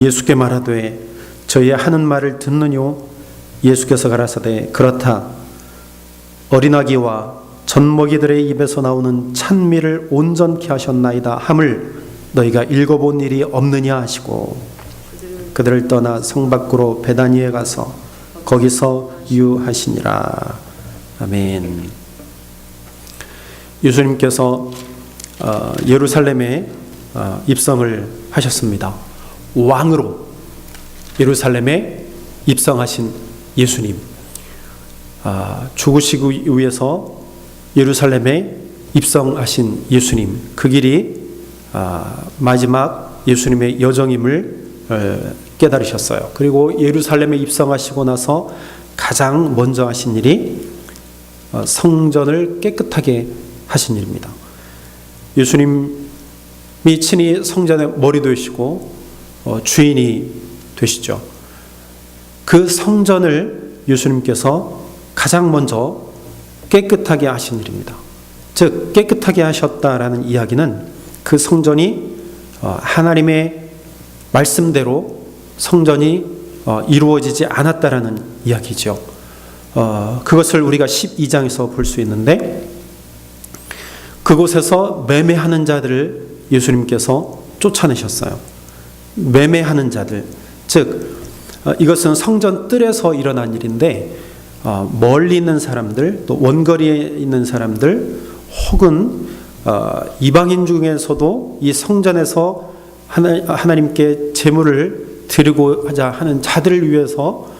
예수께 말하되 저희의 하는 말을 듣느뇨. 예수께서 가라사대 그렇다. 어린아기와 젖먹이들의 입에서 나오는 찬미를 온전케 하셨나이다 함을 너희가 읽어본 일이 없느냐 하시고 그들을 떠나 성 밖으로 베다니에 가서 거기서 유하시니라. 아멘. 예수님께서 예루살렘에 입성을 하셨습니다. 왕으로 예루살렘에 입성하신 예수님, 죽으시기 위해서 예루살렘에 입성하신 예수님, 그 길이 마지막 예수님의 여정임을 깨달으셨어요. 그리고 예루살렘에 입성하시고 나서 가장 먼저 하신 일이 성전을 깨끗하게 하신 일입니다. 예수님이 친히 성전의 머리 되시고 주인이 되시죠. 그 성전을 예수님께서 가장 먼저 깨끗하게 하신 일입니다. 즉 깨끗하게 하셨다라는 이야기는 그 성전이 하나님의 말씀대로 성전이 이루어지지 않았다라는 이야기죠. 그것을 우리가 12장에서 볼 수 있는데, 그곳에서 매매하는 자들을 예수님께서 쫓아내셨어요. 매매하는 자들, 즉 이것은 성전 뜰에서 일어난 일인데 멀리 있는 사람들, 또 원거리에 있는 사람들, 혹은 이방인 중에서도 이 성전에서 하나님께 제물을 드리고자 하는 자들을 위해서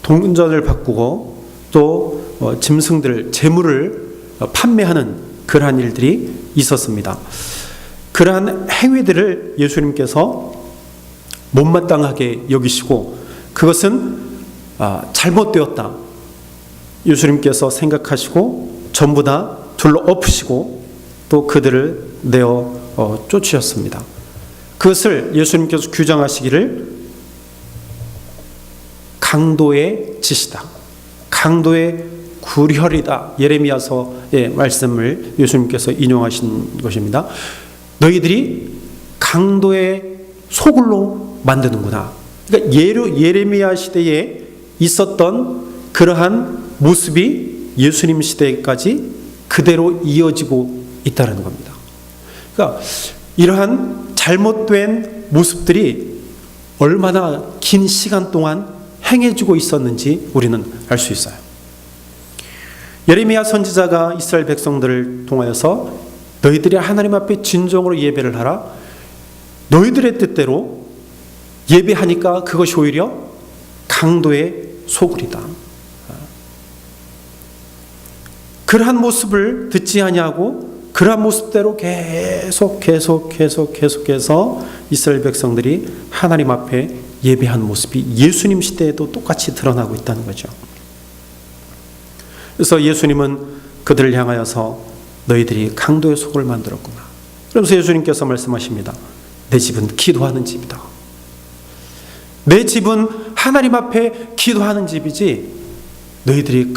동전을 바꾸고 또 짐승들, 제물을 판매하는 그러한 일들이 있었습니다. 그러한 행위들을 예수님께서 못마땅하게 여기시고 그것은 잘못되었다 예수님께서 생각하시고 전부 다 둘러 엎으시고 또 그들을 내어 쫓으셨습니다. 그것을 예수님께서 규정하시기를 강도의 짓이다, 강도의 굴혈이다, 예레미야서의 말씀을 예수님께서 인용하신 것입니다. 너희들이 강도의 소굴로 만드는구나. 그러니까 예레미야 시대에 있었던 그러한 모습이 예수님 시대까지 그대로 이어지고 있다는 겁니다. 그러니까 이러한 잘못된 모습들이 얼마나 긴 시간 동안 행해지고 있었는지 우리는 알 수 있어요. 예레미야 선지자가 이스라엘 백성들을 통하여서 너희들이 하나님 앞에 진정으로 예배를 하라. 너희들의 뜻대로 예배하니까 그것이 오히려 강도의 소굴이다. 그러한 모습을 듣지 아니하고 그러한 모습대로 계속해서 이스라엘 백성들이 하나님 앞에 예배한 모습이 예수님 시대에도 똑같이 드러나고 있다는 거죠. 그래서 예수님은 그들을 향하여서 너희들이 강도의 속을 만들었구나. 그러면서 예수님께서 말씀하십니다. 내 집은 기도하는 집이다. 내 집은 하나님 앞에 기도하는 집이지 너희들이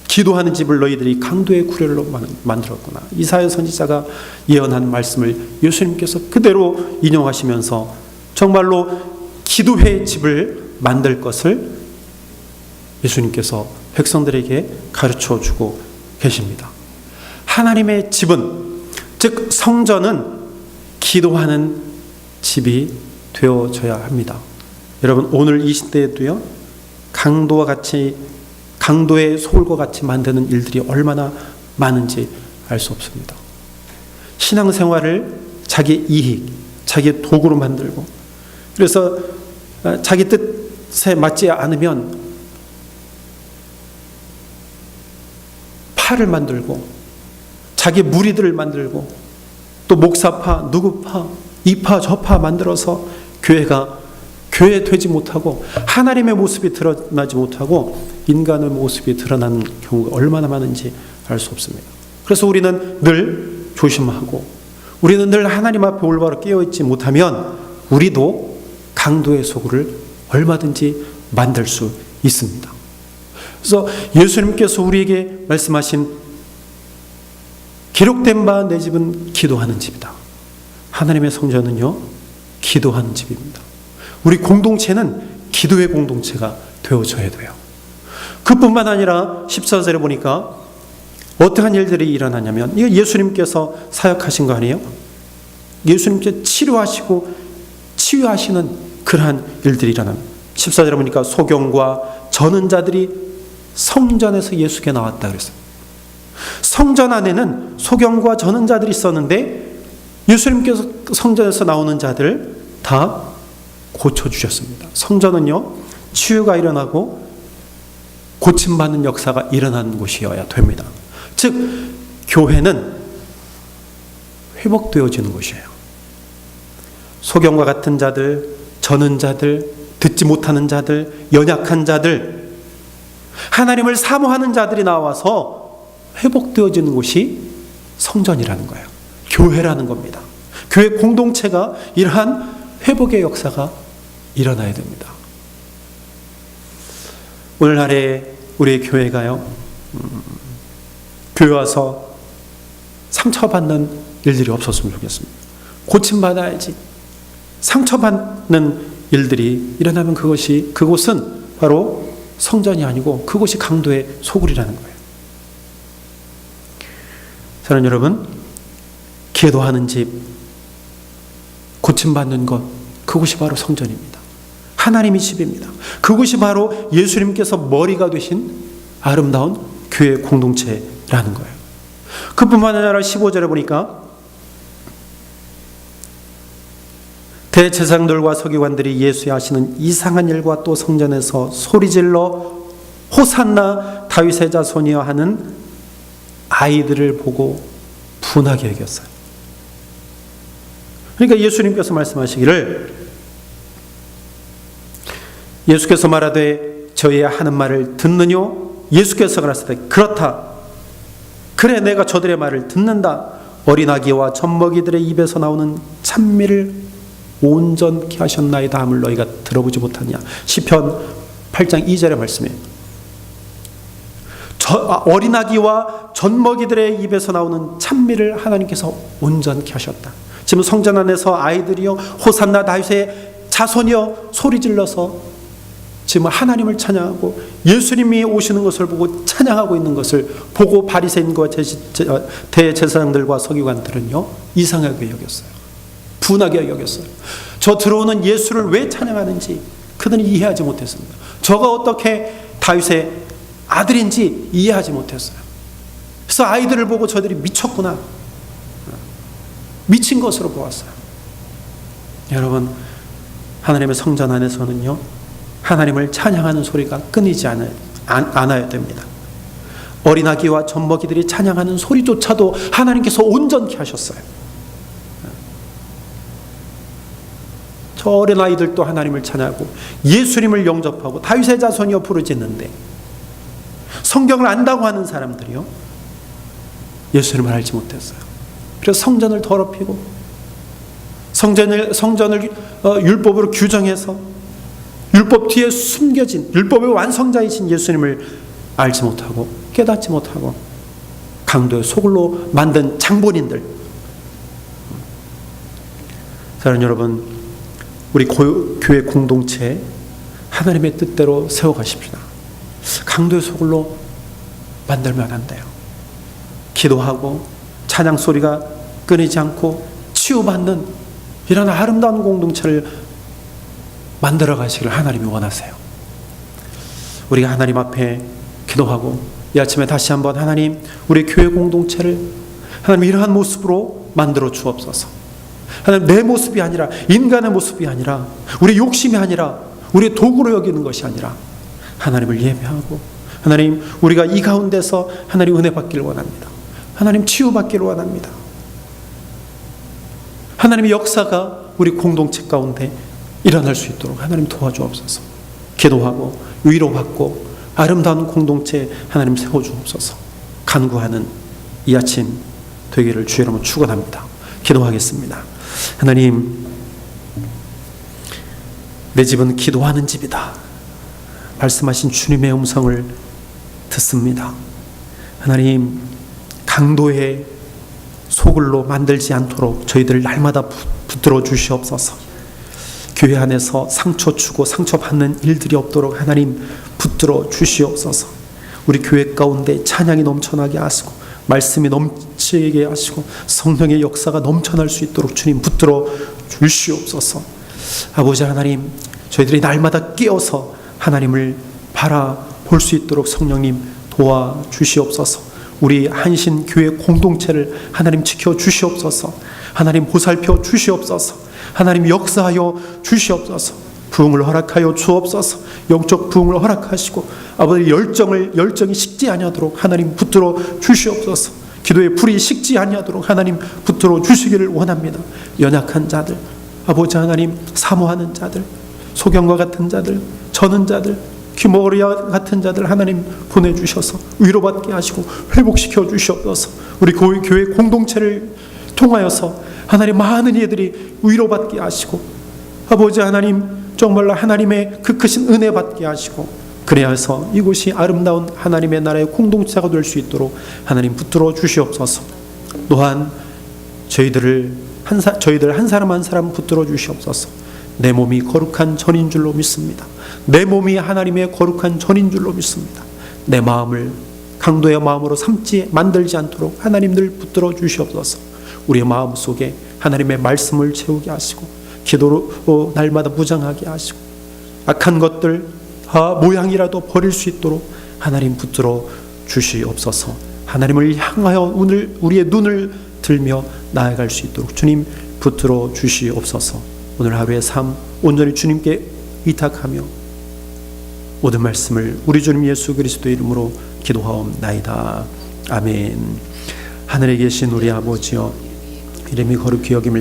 기도하는 집을 너희들이 강도의 구렬로 만들었구나. 이사야 선지자가 예언한 말씀을 예수님께서 그대로 인용하시면서 정말로 기도의 집을 만들 것을 예수님께서 백성들에게 가르쳐 주고 계십니다. 하나님의 집은, 즉 성전은 기도하는 집이 되어져야 합니다. 여러분, 오늘 이 시대에도요, 강도의 소굴과 같이 만드는 일들이 얼마나 많은지 알 수 없습니다. 신앙생활을 자기 이익, 자기 도구로 만들고, 그래서 자기 뜻에 맞지 않으면 파를 만들고 자기 무리들을 만들고 또 목사파, 누구파, 이파, 저파 만들어서 교회가 교회 되지 못하고 하나님의 모습이 드러나지 못하고 인간의 모습이 드러나는 경우가 얼마나 많은지 알 수 없습니다. 그래서 우리는 늘 조심하고 우리는 늘 하나님 앞에 올바로 깨어있지 못하면 우리도 강도의 소굴을 얼마든지 만들 수 있습니다. 그래서 예수님께서 우리에게 말씀하신 기록된 바 내 집은 기도하는 집이다. 하나님의 성전은요, 기도하는 집입니다. 우리 공동체는 기도의 공동체가 되어져야 돼요. 그뿐만 아니라 14절에 보니까 어떠한 일들이 일어나냐면, 이거 예수님께서 사역하신 거 아니에요? 예수님께서 치료하시고 치유하시는 그러한 일들이 일어납니다. 14절에 보니까 소경과 저는 자들이 성전에서 예수께 나왔다 그랬어요. 성전 안에는 소경과 저는 자들이 있었는데 예수님께서 성전에서 나오는 자들 다 고쳐주셨습니다. 성전은요, 치유가 일어나고 고침받는 역사가 일어나는 곳이어야 됩니다. 즉, 교회는 회복되어지는 곳이에요. 소경과 같은 자들, 저는 자들, 듣지 못하는 자들, 연약한 자들, 하나님을 사모하는 자들이 나와서 회복되어지는 곳이 성전이라는 거예요. 교회라는 겁니다. 교회 공동체가 이러한 회복의 역사가 일어나야 됩니다. 오늘날에 우리의 교회가요, 교회 와서 상처받는 일들이 없었으면 좋겠습니다. 고침받아야지. 상처받는 일들이 일어나면 그곳은 바로 성전이 아니고 그곳이 강도의 소굴이라는 거예요. 저는 여러분, 기도하는 집, 고침받는 것, 그곳이 바로 성전입니다. 하나님의 집입니다. 그곳이 바로 예수님께서 머리가 되신 아름다운 교회 공동체라는 거예요. 그뿐만 아니라 15절에 보니까 대제사장들과 서기관들이 예수의 하시는 이상한 일과 또 성전에서 소리질러 호산나 다윗의 자손이여 하는 아이들을 보고 분하게 여겼어요. 그러니까 예수님께서 말씀하시기를, 예수께서 말하되 저희의 하는 말을 듣느뇨? 예수께서 가라사대 그렇다. 그래, 내가 저들의 말을 듣는다. 어린아기와 젖먹이들의 입에서 나오는 찬미를 온전케 하셨나이다 함을 너희가 들어보지 못하냐. 시편 8장 2절의 말씀이에요. 어린아기와 젖먹이들의 입에서 나오는 찬미를 하나님께서 온전케 하셨다. 지금 성전 안에서 아이들이요, 호산나 다윗의 자손이요 소리질러서 지금 하나님을 찬양하고 예수님이 오시는 것을 보고 찬양하고 있는 것을 보고 바리새인과 대제사장들과 서기관들은요 이상하게 여겼어요. 분하게 여겼어요. 저 들어오는 예수를 왜 찬양하는지 그들은 이해하지 못했습니다. 저가 어떻게 다윗의 아들인지 이해하지 못했어요. 그래서 아이들을 보고 저들이 미쳤구나, 미친 것으로 보았어요. 여러분, 하나님의 성전 안에서는요 하나님을 찬양하는 소리가 끊이지 않아야 됩니다. 어린아기와 젖먹이들이 찬양하는 소리조차도 하나님께서 온전케 하셨어요. 저 어린아이들도 하나님을 찬양하고 예수님을 영접하고 다윗의 자손이여 부르짖는데, 성경을 안다고 하는 사람들이요 예수님을 알지 못했어요. 그래서 성전을 더럽히고 성전을 율법으로 규정해서 율법 뒤에 숨겨진 율법의 완성자이신 예수님을 알지 못하고 깨닫지 못하고 강도의 소굴로 만든 장본인들. 사랑하는 여러분, 우리 교회 공동체 하나님의 뜻대로 세워가십시다. 강도의 소굴로 만들면 안 돼요. 기도하고 찬양 소리가 끊이지 않고 치유받는 이런 아름다운 공동체를 만들어 가시기를 하나님이 원하세요. 우리가 하나님 앞에 기도하고 이 아침에 다시 한번 하나님, 우리 교회 공동체를 하나님 이러한 모습으로 만들어 주옵소서. 하나님, 내 모습이 아니라, 인간의 모습이 아니라, 우리 욕심이 아니라, 우리의 도구로 여기는 것이 아니라 하나님을 예배하고, 하나님 우리가 이 가운데서 하나님 은혜 받기를 원합니다. 하나님 치유 받기를 원합니다. 하나님의 역사가 우리 공동체 가운데 일어날 수 있도록 하나님 도와주옵소서. 기도하고 위로받고 아름다운 공동체 하나님 세워주옵소서. 간구하는 이 아침 되기를 주의 이름으로 축원합니다. 기도하겠습니다. 하나님, 내 집은 기도하는 집이다 말씀하신 주님의 음성을 듣습니다. 하나님, 강도의 소굴로 만들지 않도록 저희들을 날마다 붙들어 주시옵소서. 교회 안에서 상처 주고 상처받는 일들이 없도록 하나님 붙들어 주시옵소서. 우리 교회 가운데 찬양이 넘쳐나게 하시고 말씀이 넘치게 하시고 성령의 역사가 넘쳐날 수 있도록 주님 붙들어 주시옵소서. 아버지 하나님, 저희들이 날마다 깨어서 하나님을 바라볼 수 있도록 성령님 도와주시옵소서. 우리 한신 교회 공동체를 하나님 지켜주시옵소서. 하나님 보살펴 주시옵소서. 하나님 역사하여 주시옵소서. 부흥을 허락하여 주옵소서. 영적 부흥을 허락하시고 아버지 열정이 식지 아니하도록 하나님 붙들어 주시옵소서. 기도의 불이 식지 아니하도록 하나님 붙들어 주시기를 원합니다. 연약한 자들, 아버지 하나님 사모하는 자들, 소경과 같은 자들, 저는 자들, 귀머거리와 같은 자들 하나님 보내주셔서 위로받게 하시고 회복시켜 주시옵소서. 우리 교회 공동체를 통하여서 하나님 많은 이들이 위로받게 하시고 아버지 하나님 정말로 하나님의 그 크신 은혜 받게 하시고 그래야 해서 이곳이 아름다운 하나님의 나라의 공동체가 될 수 있도록 하나님 붙들어 주시옵소서. 또한 저희들 한 사람 한 사람 붙들어 주시옵소서. 내 몸이 거룩한 전인 줄로 믿습니다. 내 몸이 하나님의 거룩한 전인 줄로 믿습니다. 내 마음을 강도의 마음으로 만들지 않도록 하나님 늘 붙들어 주시옵소서. 우리의 마음 속에 하나님의 말씀을 채우게 하시고 기도로 날마다 무장하게 하시고 악한 것들 모양이라도 버릴 수 있도록 하나님 붙들어 주시옵소서. 하나님을 향하여 오늘 우리의 눈을 들며 나아갈 수 있도록 주님 붙들어 주시옵소서. 오늘 하루의 삶 온전히 주님께 의탁하며 모든 말씀을 우리 주님 예수 그리스도의 이름으로 기도하옵나이다. 아멘. 하늘에 계신 우리 아버지여, 이름이 거룩히 여김을